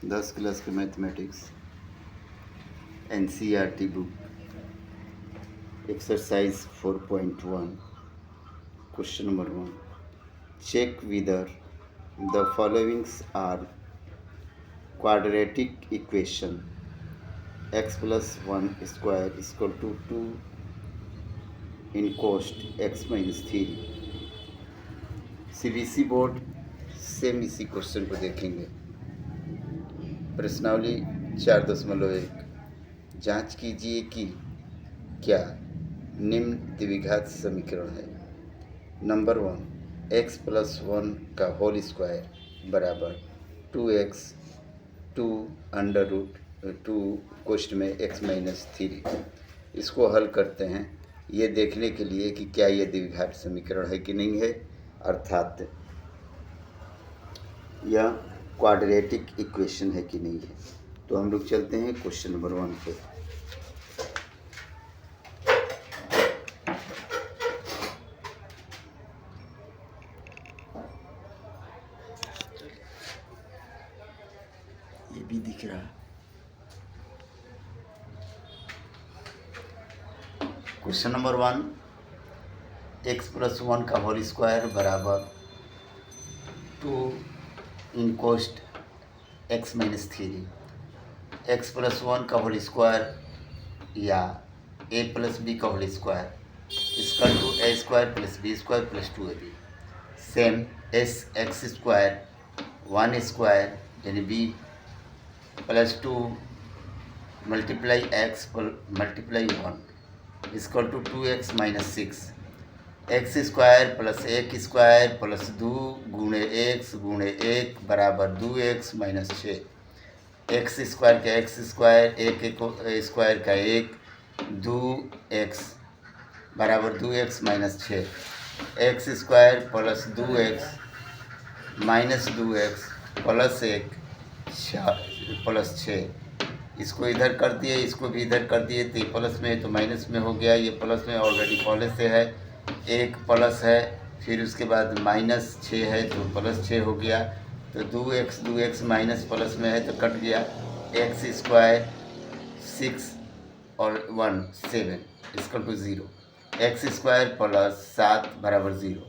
10 class के mathematics NCERT book exercise 4.1 question number 1 check whether the followings are quadratic equation x plus 1 square is equal to 2 in cost x minus 3। CBC board same इसी question को देखेंगे। प्रश्नावली 4.1 जांच कीजिए कि क्या निम्न द्विघात समीकरण है। नंबर 1 x प्लस 1 का होल स्क्वायर बराबर 2x 2 अंडर रूट 2 कोष्ठ में x माइनस 3। इसको हल करते हैं ये देखने के लिए कि क्या ये द्विघात समीकरण है कि नहीं है, अर्थात यह क्वाड्रेटिक इक्वेशन है कि नहीं है। तो हम लोग चलते हैं क्वेश्चन नंबर 1 पे। ये भी दिख रहा। क्वेश्चन नंबर 1 x प्लस 1 का होल स्क्वायर बराबर 2 इन कोस्ट x माइनस 3। x प्लस 1 का होल स्क्वायर या a प्लस बी का whole square is equal to a square plus B square plus 2ab। Same as X square 1 square यानी b plus 2 multiply X multiply 1 is equal to 2x minus 6। X square plus एक square plus 2 गुणे X गुणे 1 बराबर 2x minus 6। X square का X square एक square का 1 2x बराबर 2x minus 6। X square plus 2x minus 2x plus 1 plus 6। इसको इधर कर दिए, इसको भी इधर कर दिए, तो ये प्लस में है तो माइनस में हो गया। ये प्लस में ऑलरेडी पहले से है, एक प्लस है, फिर उसके बाद माइनस 6 है तो प्लस 6 हो गया। तो 2x माइनस प्लस में है तो कट गया। एक्स स्क्वायर 6 और 1 7 is equal to 0। X square plus 7 बराबर 0।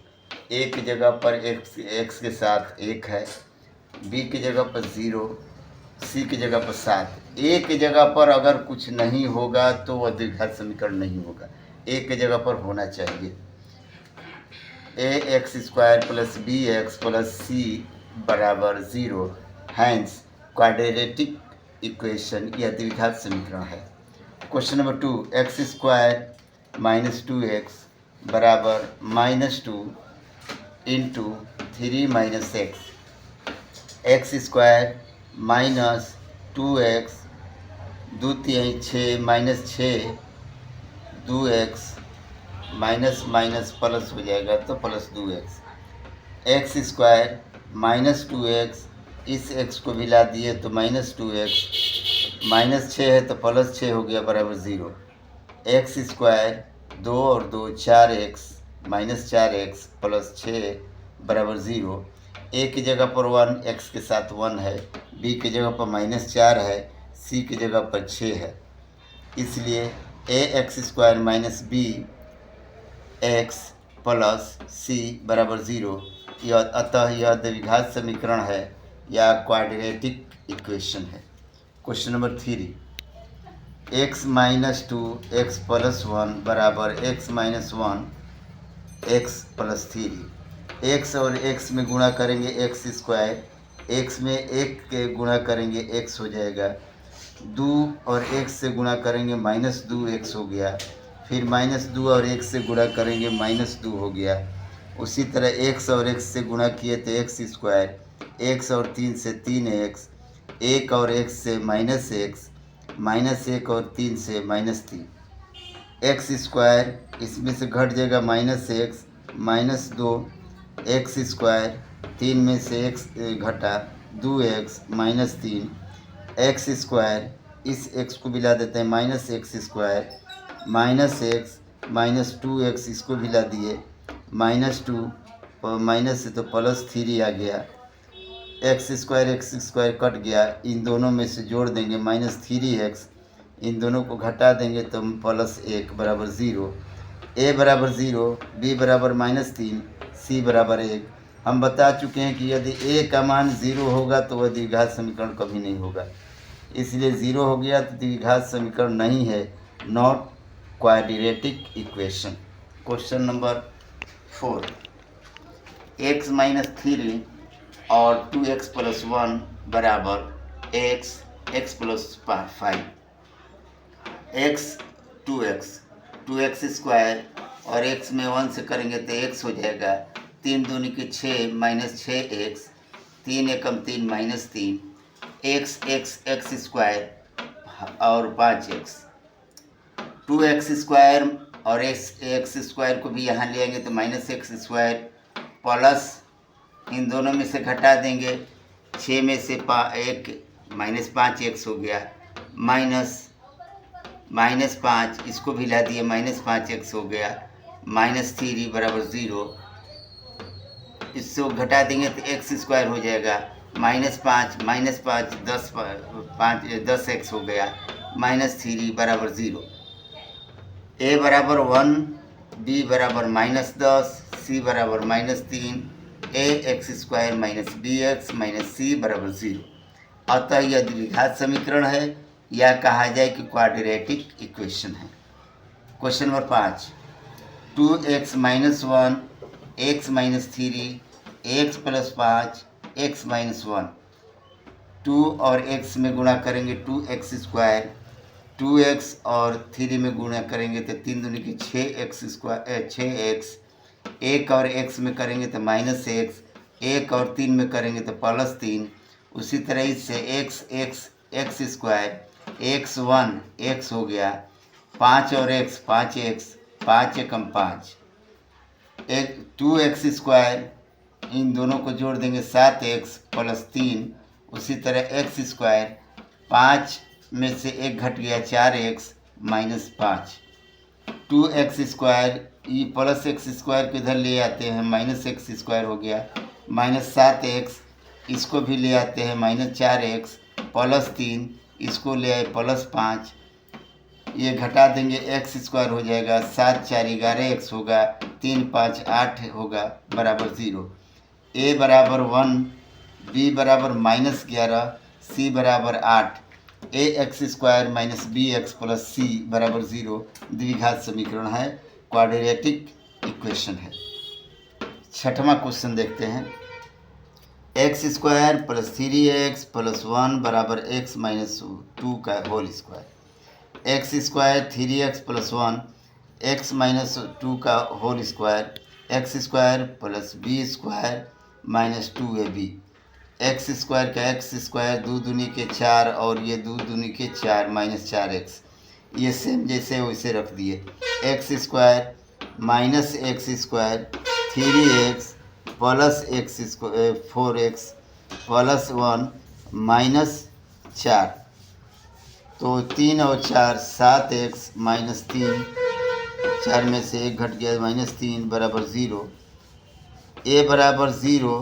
ए की जगह पर एक्स के साथ 1 है, बी की जगह पर 0, सी की जगह पर 7। ए की जगह पर अगर कुछ नहीं होगा तो वह द्विघात समीकरण नहीं होगा, ए की जगह पर होना चाहिए A X square plus B X plus C बराबर 0। हैंस क्वाड्रेटिक इक्वेशन यह द्विघात समीकरण है। Question number 2 X square minus 2x बराबर minus 2 into 3 minus X square minus 2x 2 3 6 minus 6 2x minus minus plus हो जाएगा तो plus 2x। X square minus 2x इस x को भी ला दिए तो माइनस 2x माइनस 6 है तो प्लस 6 हो गया बराबर 0। एक्स स्क्वायर 2 और 2 4x माइनस 4x प्लस 6 बराबर 0। ए की जगह पर 1 x के साथ 1 है, बी की जगह पर माइनस 4 है, सी की जगह पर 6 है। इसलिए A X square minus B X plus C बराबर 0। अतः यह द्विघात समीकरण है या क्वाड्रेटिक इक्वेशन है। Question number 3 X minus 2 X plus 1 बराबर X minus 1 X plus 3। X और एक्स में गुणा करेंगे एक्स स्क्वायर, एक्स में एक के गुणा करेंगे एक्स हो जाएगा, 2 और एक्स से गुणा करेंगे माइनस 2x हो गया, फिर माइनस 2 और x से गुणा करेंगे माइनस 2 हो गया। उसी तरह x और x से गुणा किए तो एक्स स्क्वायर, x और 3 से 3x, 1 और x से माइनस x, माइनस 1 और 3 से माइनस 3। एक्स स्क्वायर इसमें से घट जाएगा minus x minus 2 X square, 3 में से x घटा 2x माइनस 3 एक्स स्क्वायर। इस x को भी ला देते हैं minus X square minus x minus 2x इसको भी ला दिए माइनस 2 माइनस से तो प्लस 3 आ गया एक्स स्क्वायर कट गया, इन दोनों में से जोड़ देंगे -3x, इन दोनों को घटा देंगे तो +1 बराबर 0। a बराबर 0, b बराबर -3, c बराबर 1। हम बता चुके हैं कि यदि a का मान 0 होगा तो वह द्विघात समीकरण कभी नहीं होगा, इसलिए 0 हो गया तो द्विघात समीकरण नहीं है, not quadratic equation. Question number 4, x - 3 और 2x + 1 बराबर x + 5, x 2x स्क्वायर और x में 1 से करेंगे तो x हो जाएगा, 3 दूनी की 6 -6x, 3 एकम 3 -3, x स्क्वायर और 5x, 2x स्क्वायर और x स्क्वायर को भी यहाँ ले आएंगे तो -x स्क्वायर प्लस इन दोनों में से घटा देंगे, 6 में से 1 -5x हो गया, -5 इसको भी ला दिए -5x हो गया, -3 बराबर 0, इसको घटा देंगे तो x स्क्वायर हो जाएगा, -5 10x हो गया, -3 बराबर 0। a बराबर 1, b बराबर -10, c बराबर -3, ax स्क्वायर -bx -c बराबर 0। अतः यह द्विघात समीकरण है या कहा जाए कि क्वाड्रेटिक इक्वेशन है। Question number 5, 2x - 1, x - 3, x + 5, x - 1, 2 और x में गुणा करेंगे 2x स्क्वायर, 2x और 3 में गुणा करेंगे तो 3 दूनी की 6x, 1 और x में करेंगे तो -x, 1 और 3 में करेंगे तो +3, उसी तरह इससे x स्क्वायर, x1 x हो गया, 5 और x 5x, 5 एकम 5, 2x स्क्वायर, इन दोनों को जोड़ देंगे 7x + 3, उसी तरह x स्क्वायर, 5 में से 1 घट गया 4x -5, 2x स्क्वायर, ये +x स्क्वायर को इधर ले आते हैं -x स्क्वायर हो गया, -7x इसको भी ले आते हैं -4x +3 इसको ले आए +5, ये घटा देंगे x स्क्वायर हो जाएगा, 7 × 4 = 11x होगा, 3 × 5 = 8 होगा बराबर 0। a बराबर 1, b बराबर -11, c बराबर 8, ax स्क्वायर -bx + c बराबर 0 द्विघात समीकरण है, क्वाड्रेटिक इक्वेशन है। छठवां क्वेश्चन देखते हैं, x स्क्वायर + 3x + 1 बराबर x - 2 का whole square, x square 3x + 1 x - 2 का whole square, x square + b square -2ab, x square का x स्क्वायर 2 दूनी के 4 और ये 2 दूनी के 4 -4x, ये सेम जैसे वैसे रख दिए, x square -x square 3x + x square 4x + 1 -4, तो 3 और 4 7x -3, 4 में से 1 घट गया -3 बराबर 0। a बराबर 0,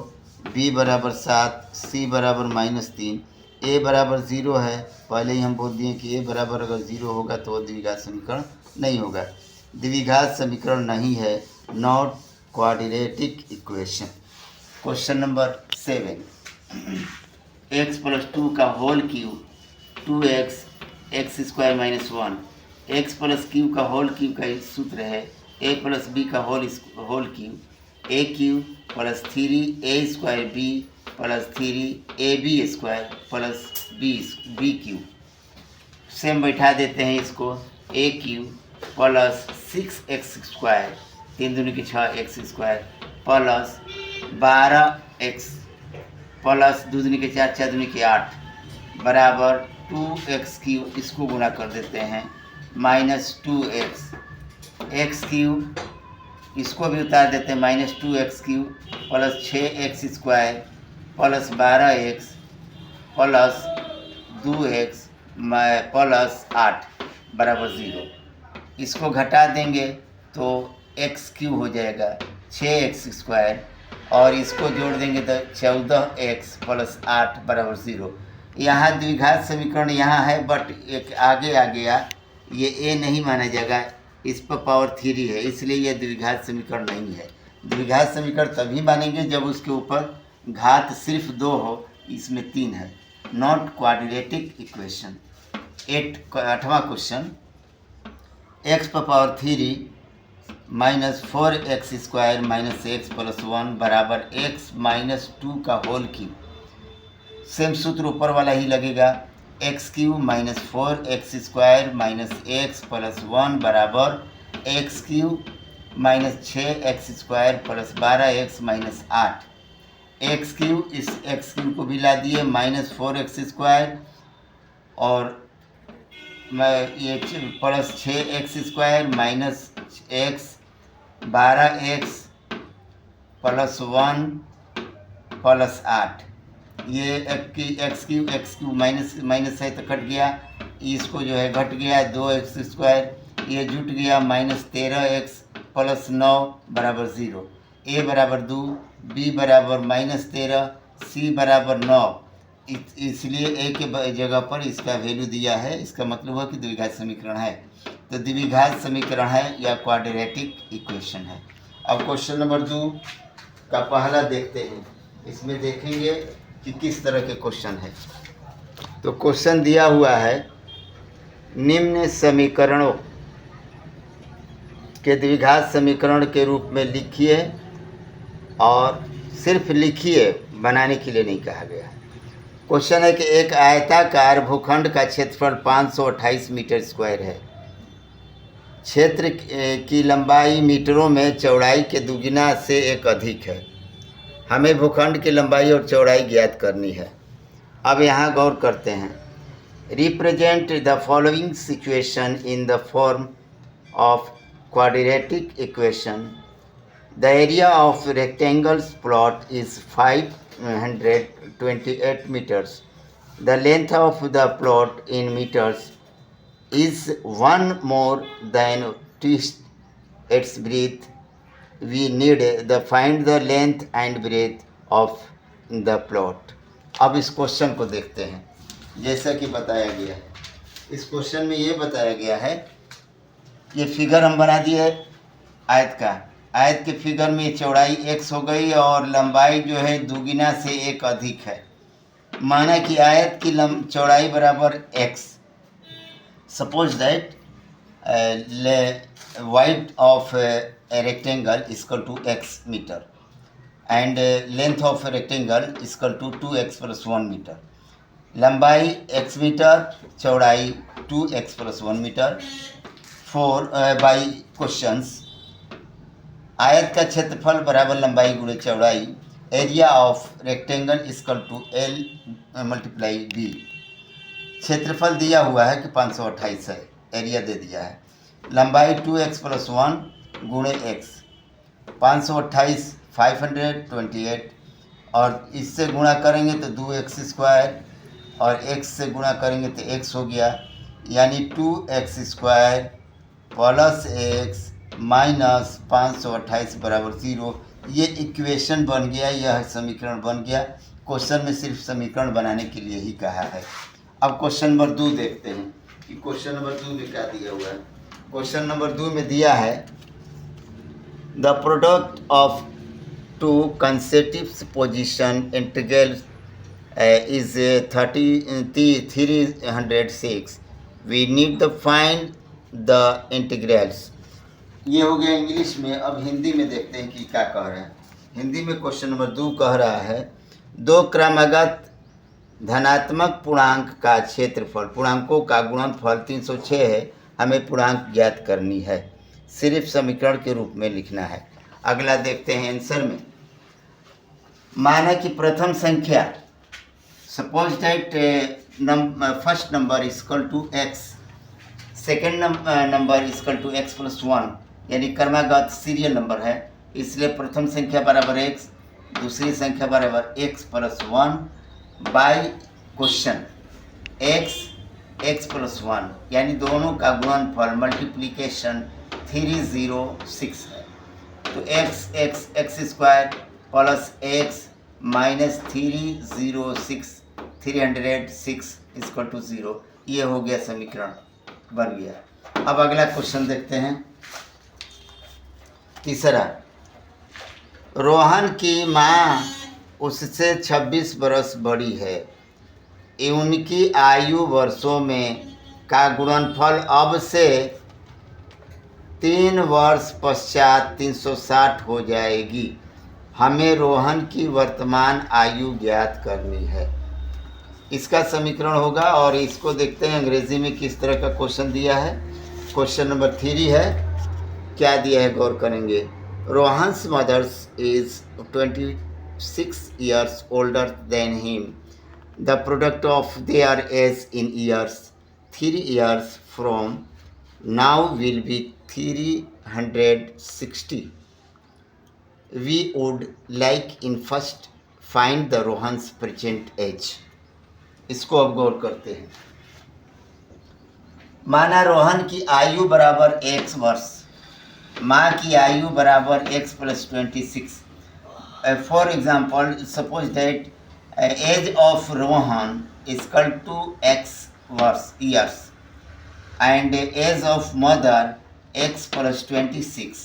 b बराबर 7, c बराबर -3। a बराबर 0 है, पहले ही हम बोल दिए कि a बराबर अगर 0 होगा तो वह द्विघात समीकरण नहीं होगा, द्विघात समीकरण नहीं है, not quadratic equation. Question number 7, x + 2 का whole cube, 2x x square -1, x + q का होल क्यूब का सूत्र है a + b का whole cube, a³ + 3a² b + 3ab² + b³ same बैठा देते हैं इसको, a³ + 6x² 3 दूनी की 6x² + 12x + 2 दूनी की 4 4 दूनी की 8 बराबर 2x³, इसको गुणा कर देते हैं -2x, x³ इसको भी उतार देते हैं -2x³ + 6x² + 12x + 2x + 8 बराबर 0, इसको घटा देंगे तो x³ हो जाएगा 6x² और इसको जोड़ देंगे तो 14x + 8 = 0। यहाँ द्विघात समीकरण यहाँ है, बट एक आगे आ गया, ये a नहीं माना जाएगा, इस पर पावर 3 है, इसलिए ये द्विघात समीकरण नहीं है। द्विघात समीकरण तभी मानेंगे जब उसके ऊपर घात सिर्फ 2 हो, इसमें 3 है। Not quadratic equation. 8वां क्वेश्चन, x पर पावर 3 -4x² - x + 1 बराबर x - 2 का होल क्यूब। सेम सूत्र ऊपर वाला ही लगेगा। x³ - 4x² - x + 1 बराबर x³ - 6x² + 12x - 8। x³ इस x³ को भी ला दिए, -4x² और ये + 6x² - x 12x + 1 + 8। ये x³ माइनस है तो कट गया, इसको जो है घट गया 2x², ये जुट गया -13x + 9 = 0। a = 2, b = -13, c = 9। इसलिए a के जगह पर इसका वैल्यू दिया है। इसका मतलब है कि द्विघात समीकरण है, तो द्विघात समीकरण है या क्वाड्रेटिक इक्वेशन है। अब क्वेश्चन नंबर 2 का पहला देखते हैं। इसमें देखेंगे कि किस तरह के क्वेश्चन है। तो क्वेश्चन दिया हुआ है, निम्न समीकरणों के द्विघात समीकरण के रूप में लिखिए, और सिर्फ लिखिए, बनाने के लिए नहीं कहा गया है। क्वेश्चन है कि एक आयताकार भूखंड का क्षेत्रफल 528 मीटर स्क्वायर है। क्षेत्र की लंबाई मीटरों में चौड़ाई के दुगुना से एक अधिक है। हमें भूखंड की लंबाई और चौड़ाई ज्ञात करनी है। अब यहाँ गौर करते हैं। Represent the following situation in the form of quadratic equation. The area of rectangle's plot is 528 meters. The length of the plot in meters is 1 more than its breadth. We need the find the length and breadth of the plot. अब इस question को देखते हैं। जैसा कि बताया गया है, इस क्वेश्चन में ये बताया गया है, ये फिगर हम बना दिए आयत का। आयत के फिगर में चौड़ाई x हो गई और लंबाई जो है दुगुना से एक अधिक है। माना कि आयत की चौड़ाई बराबर x। Suppose that wide of a rectangle equal to x metre and length of rectangle equal to 2x + 1 metre. लंबाई x मीटर, चौड़ाई 2x + 1 मीटर। बाई क्वेश्चंस, आयत का क्षेत्रफल बराबर लंबाई गुणे चौड़ाई। Area of rectangle equal to L × B। क्षेत्रफल दिया हुआ है कि 528 है, एरिया दे दिया है। लंबाई 2x + 1 गुणे x, 528 528, और इससे गुणा करेंगे तो 2x² और x से गुणा करेंगे तो x हो गया, यानी 2x² + x - 528 = 0। ये इक्वेशन बन गया, यह समीकरण बन गया। क्वेश्चन में सिर्फ समीकरण बनाने के लिए ही कहा है। अब क्वेश्चन नंबर 2 देखते हैं कि क्वेश्चन नंबर 2 में क्या दिया हुआ है। क्वेश्चन नंबर 2 में दिया है, the product of 2 consecutive position integrals is 306. We need to find the integrals. ये हो गया इंग्लिश में। अब हिंदी में देखते हैं कि क्या कह रहे हैं। हिंदी में क्वेश्चन नंबर 2 कह रहा है, दो क्रमागत धनात्मक पूर्णांक का क्षेत्रफल, पूर्णांकों का गुणनफल 306 है। हमें पूर्णांक ज्ञात करनी है, सिर्फ समीकरण के रूप में लिखना है। अगला देखते हैं आंसर में। माना कि प्रथम संख्या, suppose that first number equal to x, second number equal to x + 1, यानी क्रमागत सीरियल नंबर है, इसलिए प्रथम संख्या बराबर x, दूसरी संख्या बराबर x + 1 बाई क्वेश्चन x + 1, यानी दोनों का गुणनफल मल्टीप्लिकेशन 306 है। तो x² plus x minus 306 equal to 0। ये हो गया समीकरण बन गया। अब अगला क्वेश्चन देखते हैं। तीसरा, रोहन की माँ उससे 26 बरस बड़ी है। उनकी आयु वर्षों में का गुणनफल अब से 3 वर्ष पश्चात 360 हो जाएगी। हमें रोहन की वर्तमान आयु ज्ञात करनी है। इसका समीकरण होगा और इसको देखते हैं अंग्रेजी में किस तरह का क्वेश्चन दिया है। क्वेश्चन नंबर 3 है। क्या दिया है गौर करेंगे। Rohan's mother's is 26 years older than him. The product of their age in years 3 years from now will be 360. We would like in first find the Rohan's present age. इसको अब गौर करते हैं। माना रोहन की आयु बराबर x वर्ष, माँ की आयु बराबर x + 26। For example suppose that age of Rohan equal to x years and age of mother x + 26।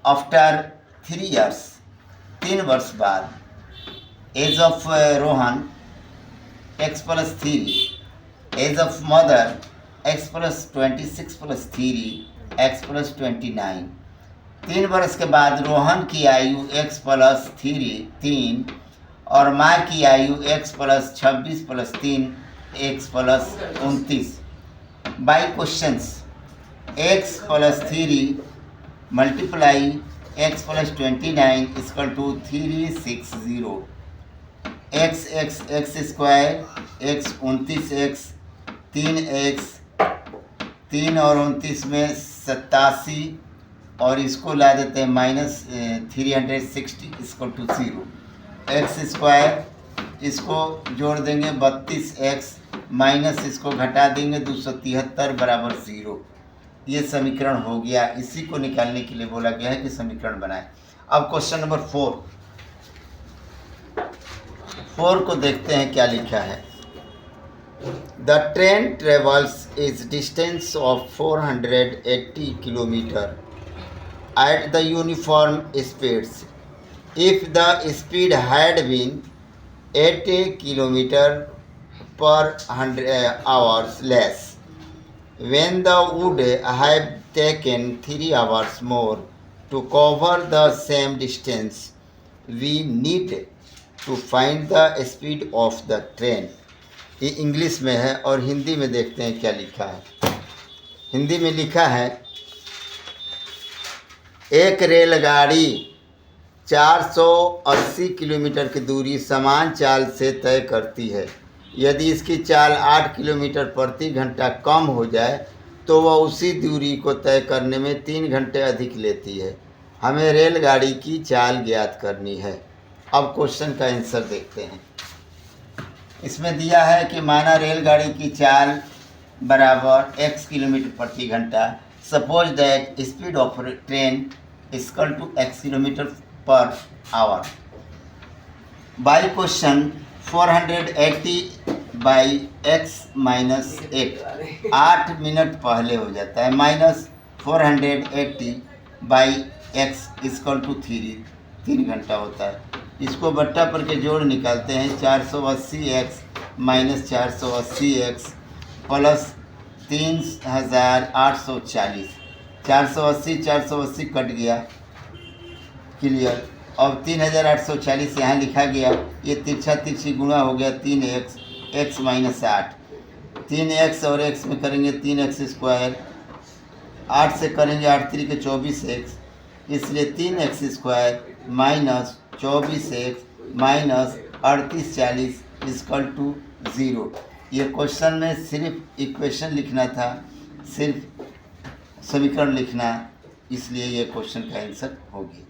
After 3 years 3 वर्ष बाद age of Rohan x + 3, age of mother x + 26 + 3 x + 29। 3 वर्ष के बाद रोहन की आयु x + 3 और माँ की आयु x + 26 + 3 x + 29। By questions x + 3 multiply x + 29 equal to 360। x square x 29x 3x 3 और 29 में 87 और इसको ला देते हैं -360 इक्वल टू 0। एक्स स्क्वायर इसको जोड़ देंगे 32x माइनस इसको घटा देंगे 273 बराबर 0। ये समीकरण हो गया। इसी को निकालने के लिए बोला गया है कि समीकरण बनाएं। अब क्वेश्चन नंबर 4 को देखते हैं क्या लिखा है। The train travels is distance of 480 kilometre at the uniform speeds. If the speed had been 80 km/h less, when the would have taken 3 hours more to cover the same distance, we need to find the speed of the train. ये English में है और हिंदी में देखते हैं क्या लिखा है। हिंदी में लिखा है, एक रेलगाड़ी 480 किलोमीटर की दूरी समान चाल से तय करती है। यदि इसकी चाल 8 किलोमीटर प्रति घंटा कम हो जाए तो वह उसी दूरी को तय करने में 3 घंटे अधिक लेती है। हमें रेलगाड़ी की चाल ज्ञात करनी है। अब क्वेश्चन का आंसर देखते हैं। इसमें दिया है कि माना रेलगाड़ी की चाल बराबर x किलोमीटर प्रति घंटा। Suppose that speed of train equal to x km/h। By question 480 by x minus 8 minute पहले हो जाता है minus 480 by x equal to 3 घंटा होता है। इसको बट्टा पर के जोड़ निकालते हैं 480x minus 480x plus 3840। 480 cut गया, क्लियर। अब 3840 यहाँ लिखा गया। ये तिरछा तिरछी गुणा हो गया 3x x माइनस 8। 3x और x में करेंगे 3x स्क्वायर, 8 से करेंगे 8 3 के 24x, इसलिए 3x square minus 24x minus 3840 equal to 0। ये क्वेश्चन में सिर्फ इक्वेशन लिखना था, सिर्फ समीकरण लिखना, इसलिए ये क्वेश्चन का आंसर होगी।